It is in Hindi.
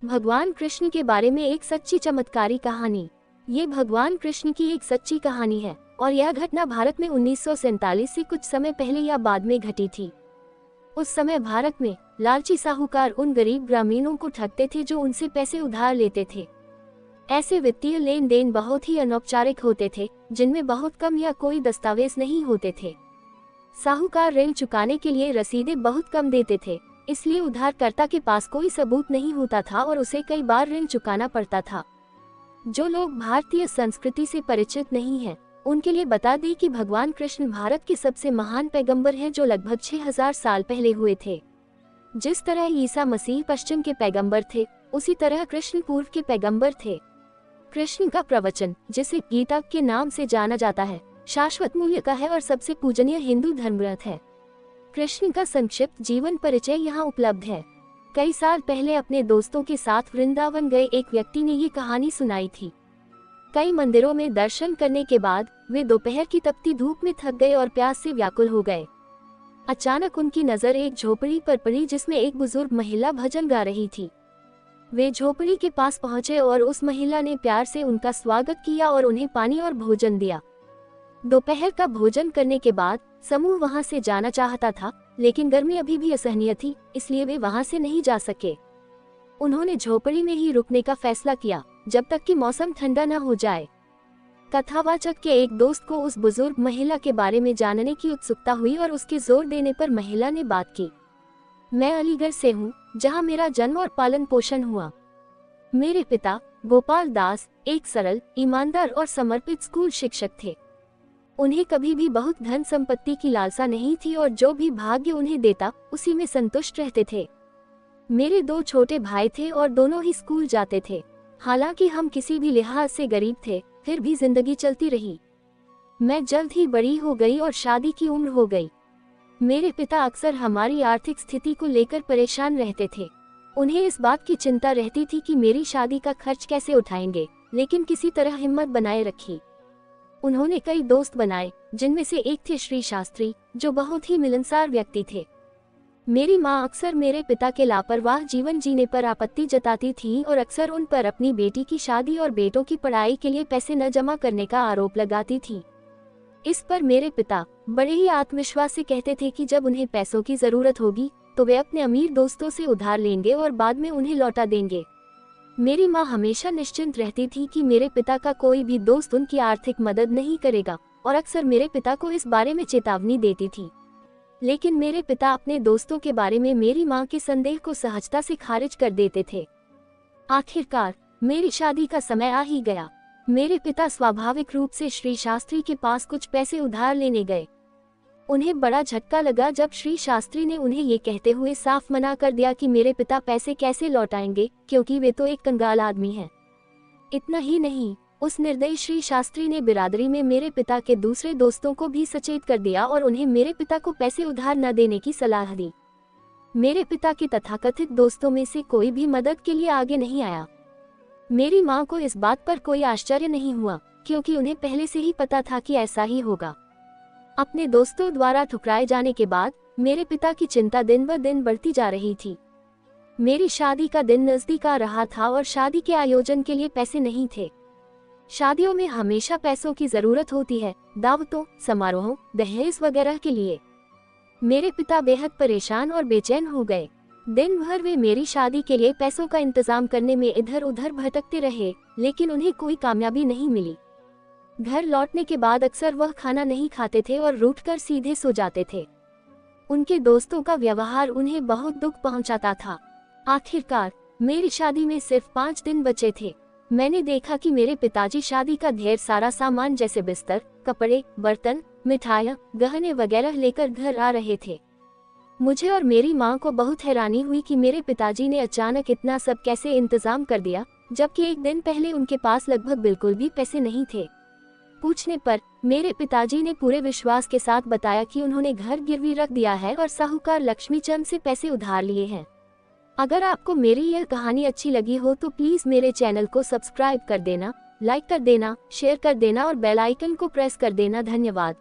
भगवान कृष्ण के बारे में एक सच्ची चमत्कारी कहानी। ये भगवान कृष्ण की एक सच्ची कहानी है और यह घटना भारत में 1947 से कुछ समय पहले या बाद में घटी थी। उस समय भारत में लालची साहूकार उन गरीब ग्रामीणों को ठगते थे जो उनसे पैसे उधार लेते थे। ऐसे वित्तीय लेन देन बहुत ही अनौपचारिक होते थे, जिनमें बहुत कम या कोई दस्तावेज नहीं होते थे। साहूकार ऋण चुकाने के लिए रसीदें बहुत कम देते थे, इसलिए उधारकर्ता के पास कोई सबूत नहीं होता था और उसे कई बार ऋण चुकाना पड़ता था। जो लोग भारतीय संस्कृति से परिचित नहीं हैं, उनके लिए बता दें कि भगवान कृष्ण भारत के सबसे महान पैगंबर हैं जो लगभग 6000 साल पहले हुए थे। जिस तरह ईसा मसीह पश्चिम के पैगंबर थे, उसी तरह कृष्ण पूर्व के पैगंबर थे। कृष्ण का प्रवचन, जिसे गीता के नाम से जाना जाता है, शाश्वत मूल्य का है और सबसे पूजनीय हिंदू धर्मग्रंथ है। कृष्ण का संक्षिप्त जीवन परिचय यहाँ उपलब्ध है। कई साल पहले अपने दोस्तों के साथ वृंदावन गए एक व्यक्ति ने ये कहानी सुनाई थी। कई मंदिरों में दर्शन करने के बाद वे दोपहर की तपती धूप में थक गए और प्यास से व्याकुल हो गए। अचानक उनकी नजर एक झोपड़ी पर पड़ी जिसमें एक बुजुर्ग महिला भजन गा रही थी। वे झोपड़ी के पास पहुंचे और उस महिला ने प्यार से उनका स्वागत किया और उन्हें पानी और भोजन दिया। दोपहर का भोजन करने के बाद समूह वहां से जाना चाहता था, लेकिन गर्मी अभी भी असहनीय थी, इसलिए वे वहां से नहीं जा सके। उन्होंने झोपड़ी में ही रुकने का फैसला किया जब तक कि मौसम ठंडा न हो जाए। कथावाचक के एक दोस्त को उस बुजुर्ग महिला के बारे में जानने की उत्सुकता हुई और उसके जोर देने पर महिला ने बात की। मैं अलीगढ़ से हूँ, जहाँ मेरा जन्म और पालन पोषण हुआ। मेरे पिता गोपाल दास एक सरल, ईमानदार और समर्पित स्कूल शिक्षक थे। उन्हें कभी भी बहुत धन संपत्ति की लालसा नहीं थी और जो भी भाग्य उन्हें देता उसी में संतुष्ट रहते थे। मेरे 2 छोटे भाई थे और दोनों ही स्कूल जाते थे। हालांकि हम किसी भी लिहाज से गरीब थे, फिर भी जिंदगी चलती रही। मैं जल्द ही बड़ी हो गई और शादी की उम्र हो गई। मेरे पिता अक्सर हमारी आर्थिक स्थिति को लेकर परेशान रहते थे। उन्हें इस बात की चिंता रहती थी कि मेरी शादी का खर्च कैसे उठाएंगे, लेकिन किसी तरह हिम्मत बनाए रखी। उन्होंने कई दोस्त बनाए, जिनमें से एक थे श्री शास्त्री, जो बहुत ही मिलनसार व्यक्ति थे। मेरी माँ अक्सर मेरे पिता के लापरवाह जीवन जीने पर आपत्ति जताती थी और अक्सर उन पर अपनी बेटी की शादी और बेटों की पढ़ाई के लिए पैसे न जमा करने का आरोप लगाती थी। इस पर मेरे पिता बड़े ही आत्मविश्वास से कहते थे कि जब उन्हें पैसों की जरूरत होगी तो वे अपने अमीर दोस्तों से उधार लेंगे और बाद में उन्हें लौटा देंगे। मेरी माँ हमेशा निश्चिंत रहती थी कि मेरे पिता का कोई भी दोस्त उनकी आर्थिक मदद नहीं करेगा और अक्सर मेरे पिता को इस बारे में चेतावनी देती थी। लेकिन मेरे पिता अपने दोस्तों के बारे में मेरी माँ के संदेह को सहजता से खारिज कर देते थे। आखिरकार मेरी शादी का समय आ ही गया। मेरे पिता स्वाभाविक रूप से श्री शास्त्री के पास कुछ पैसे उधार लेने गए। उन्हें बड़ा झटका लगा जब श्री शास्त्री ने उन्हें ये कहते हुए साफ मना कर दिया कि मेरे पिता पैसे कैसे लौटाएंगे, क्योंकि वे तो एक कंगाल आदमी हैं। इतना ही नहीं, उस निर्दयी श्री शास्त्री ने बिरादरी में मेरे पिता के दूसरे दोस्तों को भी सचेत कर दिया और उन्हें मेरे पिता को पैसे उधार न देने की सलाह दी। मेरे पिता के तथाकथित दोस्तों में से कोई भी मदद के लिए आगे नहीं आया। मेरी माँ को इस बात पर कोई आश्चर्य नहीं हुआ, क्योंकि उन्हें पहले से ही पता था कि ऐसा ही होगा। अपने दोस्तों द्वारा ठुकराए जाने के बाद मेरे पिता की चिंता दिन ब दिन बढ़ती जा रही थी। मेरी शादी का दिन नजदीक आ रहा था और शादी के आयोजन के लिए पैसे नहीं थे। शादियों में हमेशा पैसों की जरूरत होती है, दावतों, समारोहों, दहेज वगैरह के लिए। मेरे पिता बेहद परेशान और बेचैन हो गए। दिन भर वे मेरी शादी के लिए पैसों का इंतजाम करने में इधर उधर भटकते रहे, लेकिन उन्हें कोई कामयाबी नहीं मिली। घर लौटने के बाद अक्सर वह खाना नहीं खाते थे और रूठकर सीधे सो जाते थे। उनके दोस्तों का व्यवहार उन्हें बहुत दुख पहुंचाता था। आखिरकार मेरी शादी में सिर्फ 5 दिन बचे थे। मैंने देखा कि मेरे पिताजी शादी का ढेर सारा सामान जैसे बिस्तर, कपड़े, बर्तन, मिठाइयाँ, गहने वगैरह लेकर घर आ रहे थे। मुझे और मेरी माँ को बहुत हैरानी हुई कि मेरे पिताजी ने अचानक इतना सब कैसे इंतजाम कर दिया, जबकि एक दिन पहले उनके पास लगभग बिल्कुल भी पैसे नहीं थे। पूछने पर मेरे पिताजी ने पूरे विश्वास के साथ बताया कि उन्होंने घर गिरवी रख दिया है और साहूकार लक्ष्मीचंद से पैसे उधार लिए हैं। अगर आपको मेरी यह कहानी अच्छी लगी हो तो प्लीज मेरे चैनल को सब्सक्राइब कर देना, लाइक कर देना, शेयर कर देना और बेल आइकन को प्रेस कर देना। धन्यवाद।